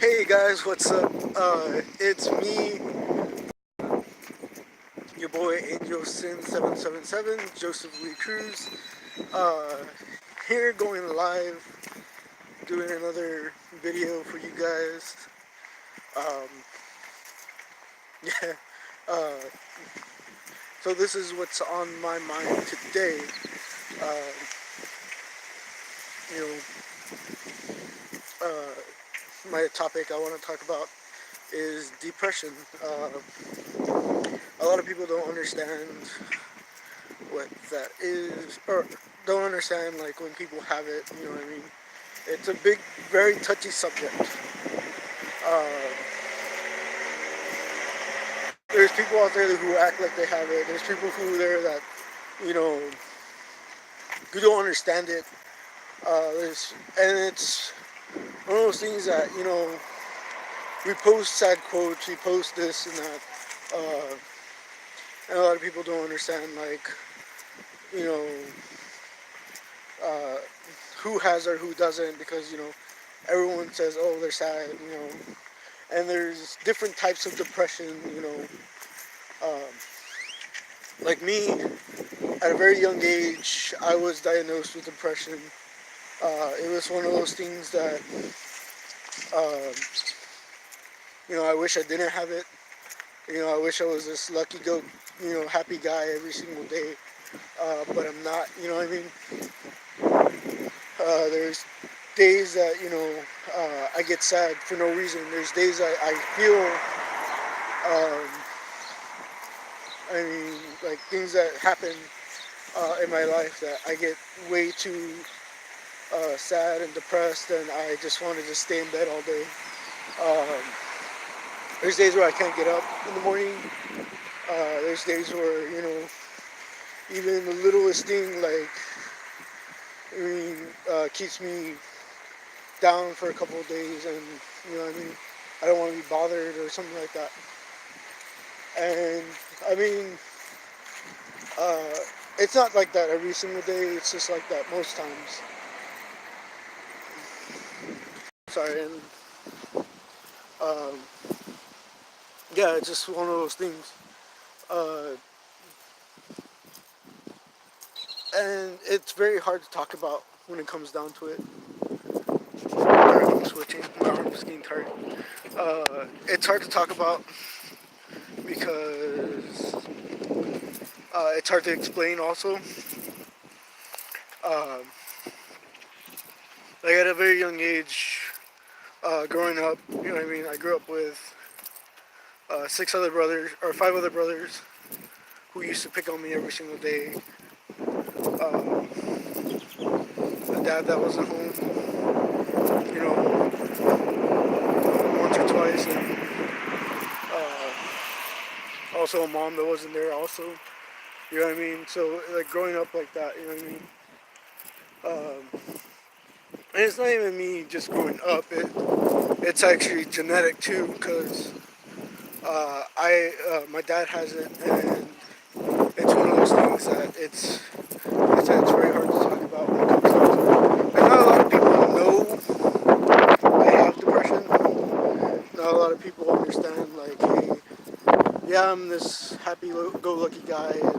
Hey guys, what's up? It's me, your boy Angel Sin 777, Joseph Lee Cruz. Uh, Here going live, doing another video for you guys. Um, yeah. Uh, so this is what's on my mind today. Uh, you know, my topic I want to talk about is depression. A lot of people don't understand what that is, or don't understand like when people have it. You know what I mean? It's a big, very touchy subject. Uh, there's people out there who act like they have it. There's people who there that you know who don't understand it. And it's one of those things that we post sad quotes, we post this and that, and a lot of people don't understand like you know uh, who has or who doesn't because everyone says oh they're sad, and there's different types of depression. Um, like me, at a very young age, I was diagnosed with depression. It was one of those things that, um, I wish I didn't have it. I wish I was this lucky go, happy guy every single day. But I'm not. You know what I mean? There's days that I get sad for no reason. There's days I feel, I mean, like things that happen in my life that I get way too sad and depressed, and I just want to just stay in bed all day. Um, there's days where I can't get up in the morning. There's days where even the littlest thing like keeps me down for a couple of days, and I don't want to be bothered or something like that. And I mean, uh, it's not like that every single day. It's just like that most times. Sorry, and um, yeah, it's just one of those things. Uh, and it's very hard to talk about when it comes down to it. Sorry, I'm switching. My arm's getting tired. It's hard to talk about because it's hard to explain also. Um, like at a very young age, growing up, you know what I mean? I grew up with six other brothers, or five other brothers, who used to pick on me every single day. Um, a dad that wasn't home, once or twice, and also a mom that wasn't there also. You know what I mean? So like growing up like that, you know what I mean? And it's not even me just growing up. It's actually genetic too, because I my dad has it, and it's one of those things that it's very hard to talk about when it comes down to it. And not a lot of people know I have depression. Not a lot of people understand like, hey, yeah, I'm this happy-go-lucky guy, and,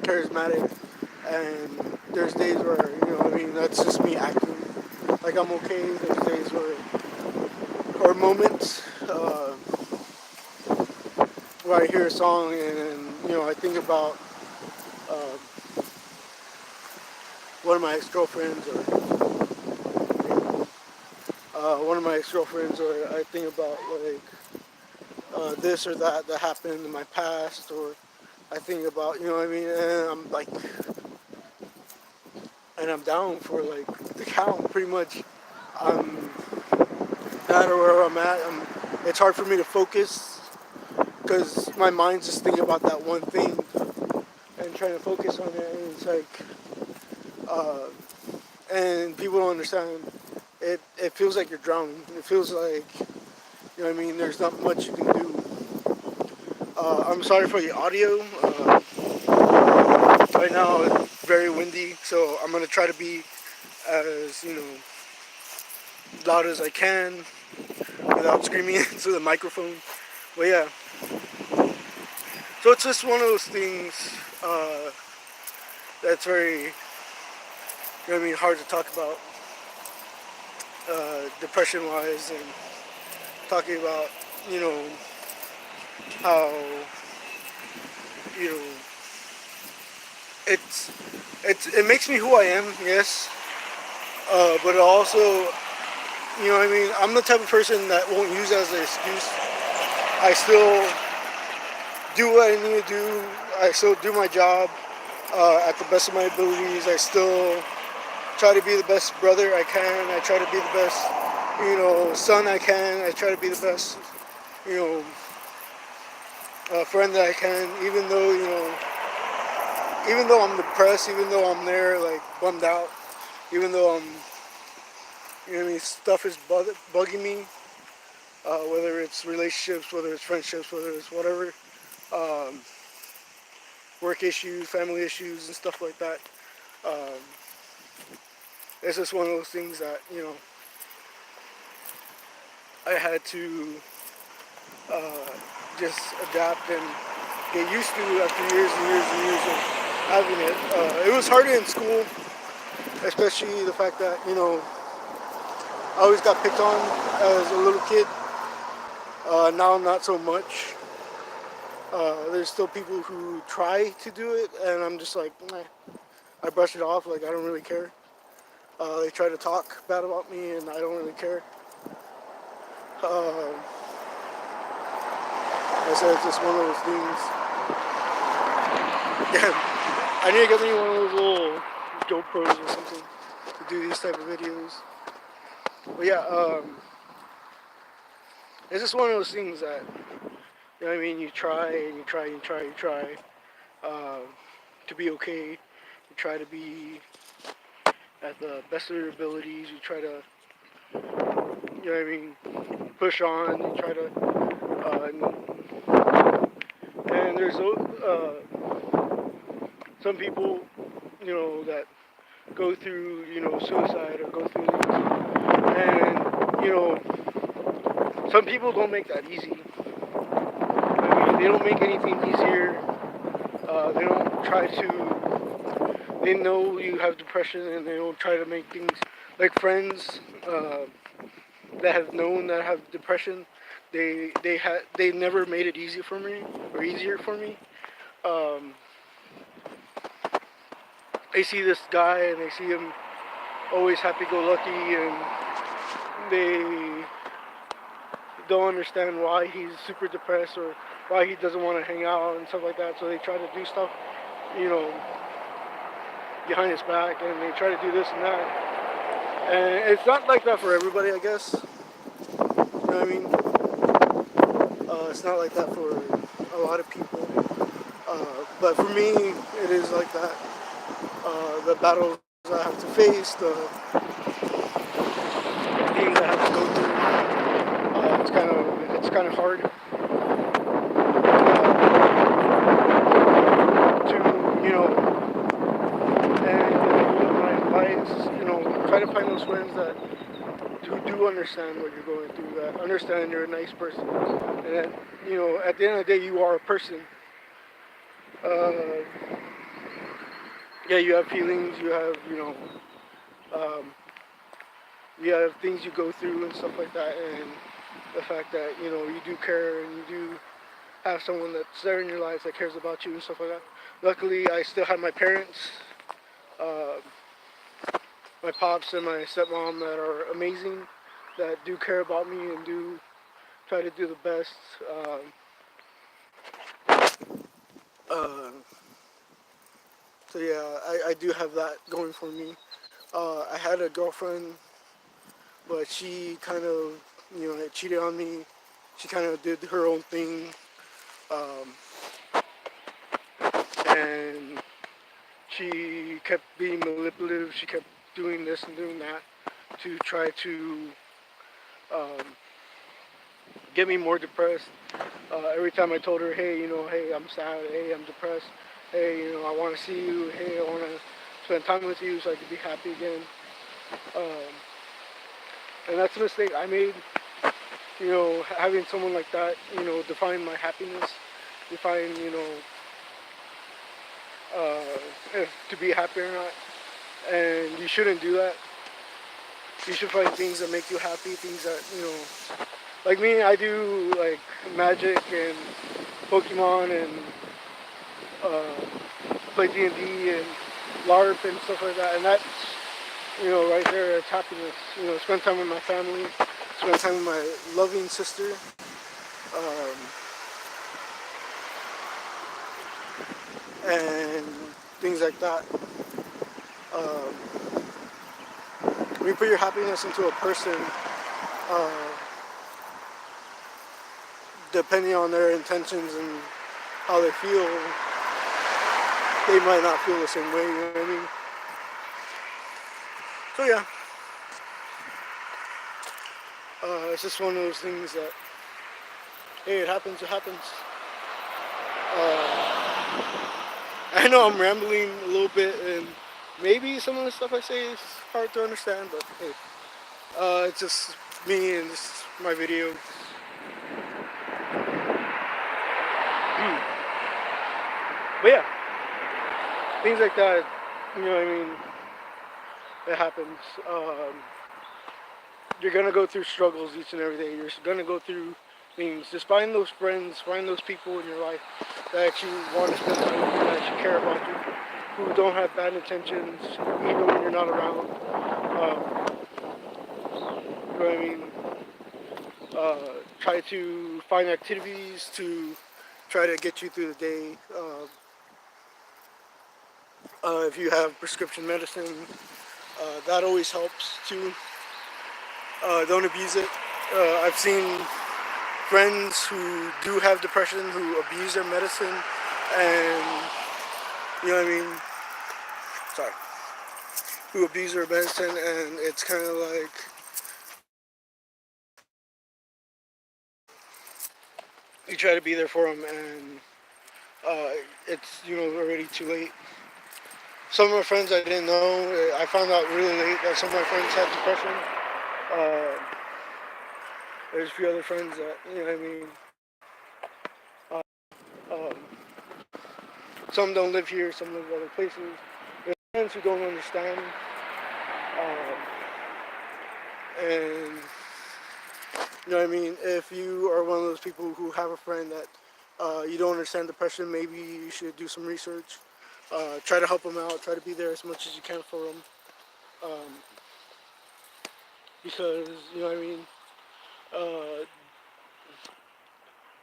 charismatic, and there's days where I mean that's just me acting like I'm okay. There's days or moments where I hear a song and I think about uh, one of my ex-girlfriends, or one of my ex-girlfriends, or I think about like this or that happened in my past, or I think about what I mean, and I'm like, and I'm down for like the count pretty much. I'm not where I'm at. It's hard for me to focus because my mind's just thinking about that one thing and trying to focus on it. And it's like, uh, and people don't understand. It feels like you're drowning. It feels like, what I mean. There's not much you can do. I'm sorry for the audio. Right now it's very windy, so I'm gonna try to be as loud as I can without screaming into the microphone. But yeah, so it's just one of those things that's very, hard to talk about, depression wise, and talking about, you know, how, you know, it's, it makes me who I am, yes, but it also, I'm the type of person that won't use it as an excuse. I still do what I need to do. I still do my job at the best of my abilities. I still try to be the best brother I can. I try to be the best, son I can. I try to be the best, you know, friend that I can. Even though I'm depressed, even though I'm there like bummed out, even though I'm, stuff is bugging me. Whether it's relationships, whether it's friendships, whether it's whatever, um, work issues, family issues, and stuff like that. Um, it's just one of those things that I had to uh, just adapt and get used to after years and years and years of having it. It was harder in school, especially the fact that I always got picked on as a little kid. Now not so much. There's still people who try to do it, and I'm just like, nah. I brush it off like I don't really care. They try to talk bad about me, and I don't really care. Uh, I said it's just one of those things. Damn, I need to get me one of those little GoPros or something to do these type of videos. But yeah, it's just one of those things that You try and you try and you try and you try um, to be okay. You try to be at the best of your abilities. You try to, push on. You try to, and there's some people, that go through, suicide or go through these, and some people don't make that easy. They don't make anything easier. They don't try to. They know you have depression, and they don't try to make things like friends that have known that have depression. They never made it easy for me or easier for me. Um, they see this guy and they see him always happy-go-lucky, and they don't understand why he's super depressed or why he doesn't want to hang out and stuff like that. So they try to do stuff, you know, behind his back, and they try to do this and that. And it's not like that for everybody, I guess. You know what I mean? It's not like that for a lot of people. But for me, it is like that. The battles I have to face, the things I have to go through. It's kind of hard to and my advice, try to find those friends that who do understand what you're going through, that understand you're a nice person, and that at the end of the day you are a person. Uh, yeah, you have feelings, you have um, you have things you go through and stuff like that, and the fact that you do care and you do have someone that's there in your life that cares about you and stuff like that. Luckily, I still have my parents, uh, my pops and my stepmom that are amazing, that do care about me and do try to do the best. Uh, so yeah, I do have that going for me. I had a girlfriend, but she kind of cheated on me. She kind of did her own thing, um, and she kept being manipulative. She kept doing this and doing that to try to um, get me more depressed. Every time I told her, hey, hey, I'm sad, hey, I'm depressed, hey, I want to see you, hey, I want to spend time with you so I can be happy again. Um, And that's a mistake I made. Having someone like that, define my happiness, define, if to be happy or not. And you shouldn't do that. You should find things that make you happy, things that, like me, I do like magic and Pokemon and play D&D and D and LARP and stuff like that. And that's, right there, it's happiness. Spend time with my family, spend time with my loving sister. Um, and things like that. Um, when you put your happiness into a person, uh, depending on their intentions and how they feel, they might not feel the same way. You know what I mean? So yeah, it's just one of those things that, hey, it happens. It happens. I know I'm rambling a little bit, and maybe some of the stuff I say is hard to understand, but hey, it's just me and just my video. But yeah, things like that, what I mean? It happens. You're gonna go through struggles each and every day. You're gonna go through things. Just find those friends, find those people in your life that actually want to spend time with you, that actually care about you, who don't have bad intentions, even when you're not around. You know what I mean? Try to find activities to try to get you through the day. If you have prescription medicine, that always helps too. Don't abuse it. I've seen friends who do have depression who abuse their medicine, and you know what I mean. Sorry, who abuse their medicine, and it's kind of like you try to be there for them, and it's already too late. Some of my friends I didn't know. I found out really late that some of my friends had depression. Uh, there's a few other friends that what I mean. Um, some don't live here, some live other places. There's friends who don't understand, and what I mean. If you are one of those people who have a friend that you don't understand depression, maybe you should do some research. Try to help them out. Try to be there as much as you can for them, um, because what I mean. Uh,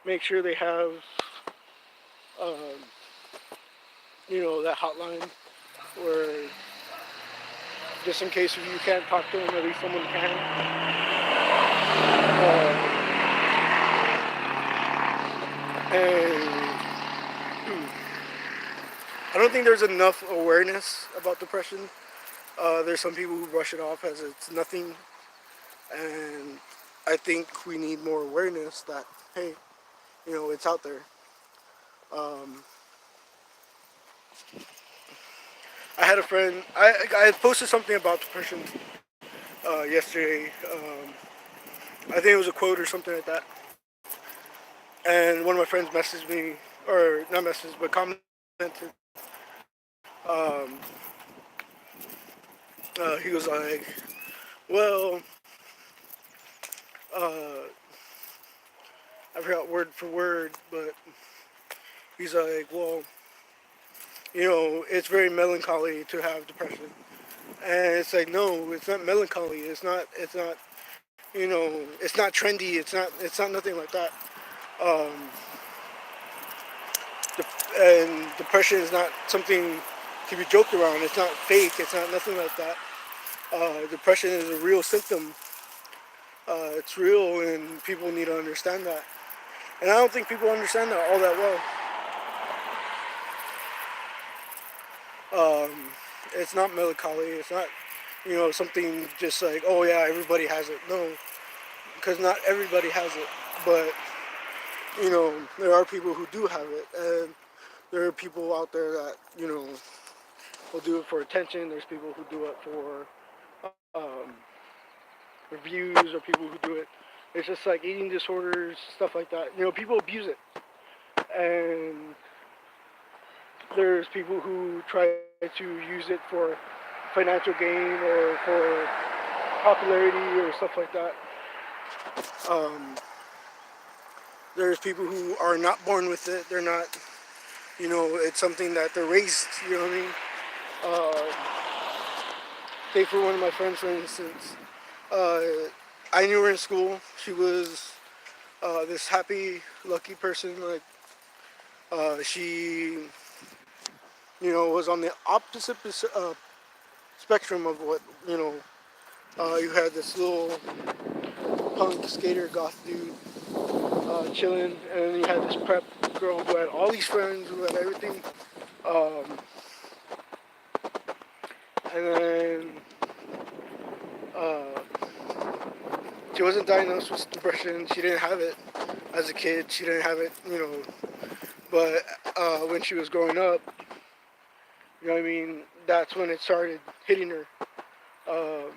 Make sure they have um, that hotline where just in case if you can't talk to them, at least someone can. And I don't think there's enough awareness about depression. There's some people who brush it off as it's nothing, and I think we need more awareness that hey, it's out there. Um, I had a friend. I posted something about depression yesterday. I think it was a quote or something like that. And one of my friends messaged me, or not messaged, but commented. Um, he was like, "Well, uh, I forgot word for word, but he's like, well, it's very melancholy to have depression." And it's like, no, it's not melancholy. It's not. It's not. It's not trendy. It's not. It's not nothing like that. Um, and depression is not something to be joked around. It's not fake. It's not nothing like that. Depression is a real symptom. It's real, and people need to understand that. And I don't think people understand that all that well. It's not melancholy. It's not, something just like, oh yeah, everybody has it. No, because not everybody has it. But there are people who do have it, and there are people out there that will do it for attention. There's people who do it for um, reviews or people who do it. It's just like eating disorders, stuff like that. People abuse it, and there's people who try to use it for financial gain or for popularity or stuff like that. Um, there's people who are not born with it. They're not, it's something that they're raised. You know what I mean? Take for one of my friends, for instance. Uh, I knew her in school. She was this happy, lucky person. Like she, was on the opposite spectrum of what you had this little punk skater goth dude chilling, and then you had this prep girl who had all these friends, who had everything, um, and then uh, she wasn't diagnosed with depression. She didn't have it as a kid. She didn't have it. But when she was growing up, you know what I mean. That's when it started hitting her. Um,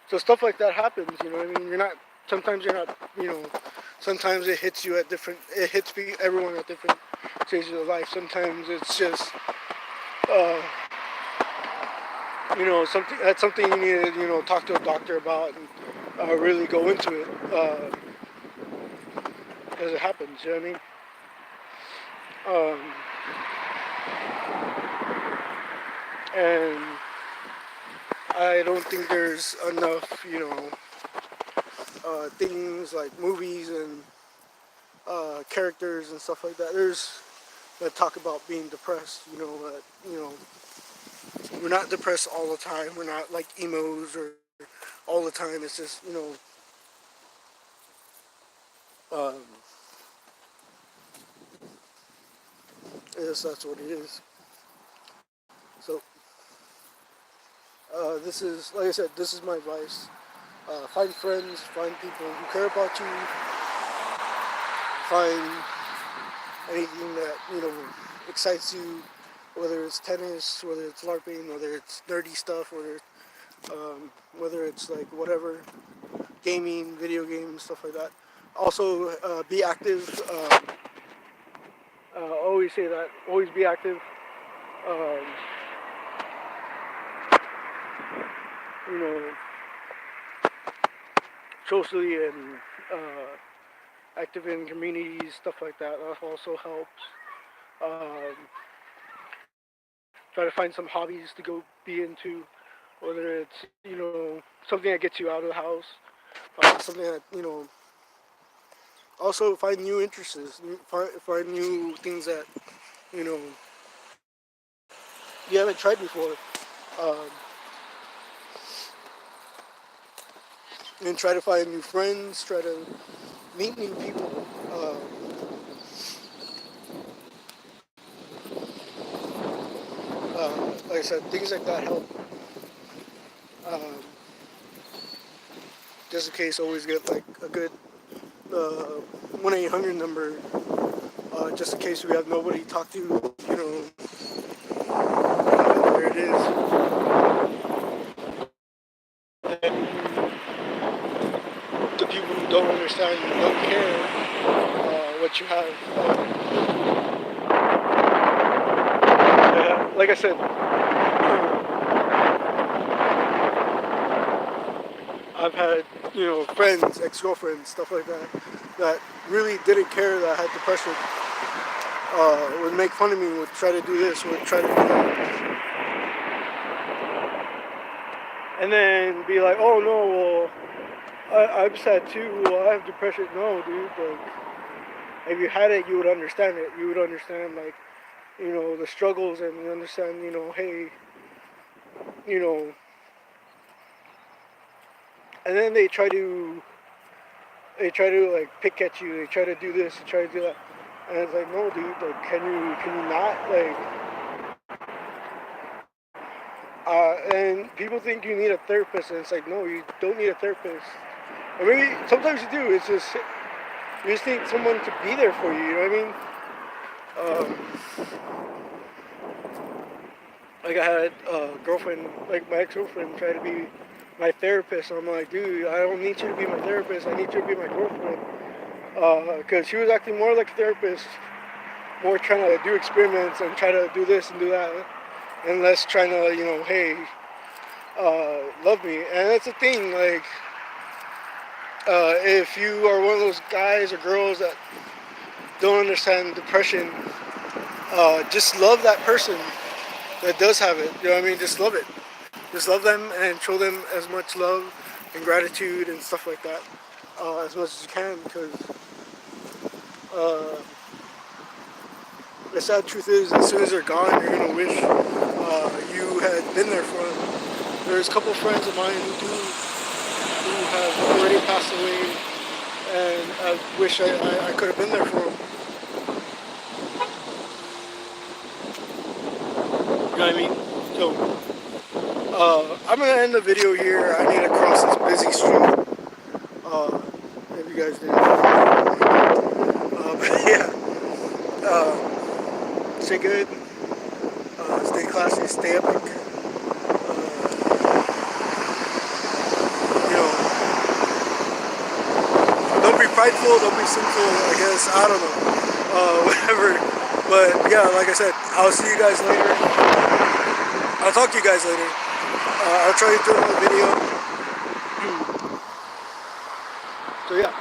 so stuff like that happens. You know what I mean. You're not. Sometimes you're not. Sometimes it hits you at different. It hits everyone at different stages of life. Sometimes it's just. Uh, something that's something you need to talk to a doctor about and really go into it because it happens. You know what I mean? And I don't think there's enough things like movies and characters and stuff like that. There's that talk about being depressed. That we're not depressed all the time. We're not like emos or all the time. It's just um, yes, that's what it is. So this is, like I said, this is my advice. Find friends, find people who care about you, find anything that excites you, whether it's tennis, whether it's LARPing, whether it's nerdy stuff, whether it's like whatever, gaming, video games, stuff like that. Also, be active. Always say that. Always be active. Um, you know, socially and active in communities, stuff like that. That also helps. Um, try to find some hobbies to go be into, whether it's something that gets you out of the house, something that Also find new interests, find new things that you know you haven't tried before. Um, and try to find new friends. Try to meet new people. Like I said, things like that help. Um, just in case, always get like a good 1-800 number. Just in case we have nobody to talk to. There it is. And the people who don't understand, don't care what you have. Yeah, like I said, I've had friends, ex-girlfriends, stuff like that, that really didn't care that I had depression. Would make fun of me, would try to do this, would try to do that, and then be like, "Oh no, well, I'm sad too. Well, I have depression." No, dude. Like, if you had it, you would understand it. You would understand like the struggles, and you understand hey, you know. And then they try to like pick at you. They try to do this. They try to do that. And it's like, no, dude. Like, can you not and people think you need a therapist, and it's like, no, you don't need a therapist. Or maybe sometimes you do. It's just you just need someone to be there for you. You know what I mean? Like I had a girlfriend, like my ex-girlfriend, try to be my therapist. I'm like, dude, I don't need you to be my therapist. I need you to be my girlfriend. Because she was acting more like a therapist, more trying to do experiments and try to do this and do that, and less trying to, hey, love me. And that's the thing, like, if you are one of those guys or girls that don't understand depression, just love that person that does have it. You know what I mean? Just love it. Just love them and show them as much love and gratitude and stuff like that as much as you can, because uh, the sad truth is, as soon as they're gone, you're gonna wish you had been there for them. There's a couple friends of mine who have already passed away, and I wish I could have been there for them. You know what I mean? So I'm gonna end the video here. I need to cross this busy street. Uh, if you guys didn't. But yeah, stay good, stay classy, stay epic. Don't be prideful, don't be sinful, I guess. I don't know. Whatever. But yeah, like I said, I'll see you guys later. I'll talk to you guys later. I'll try to do another video. So yeah.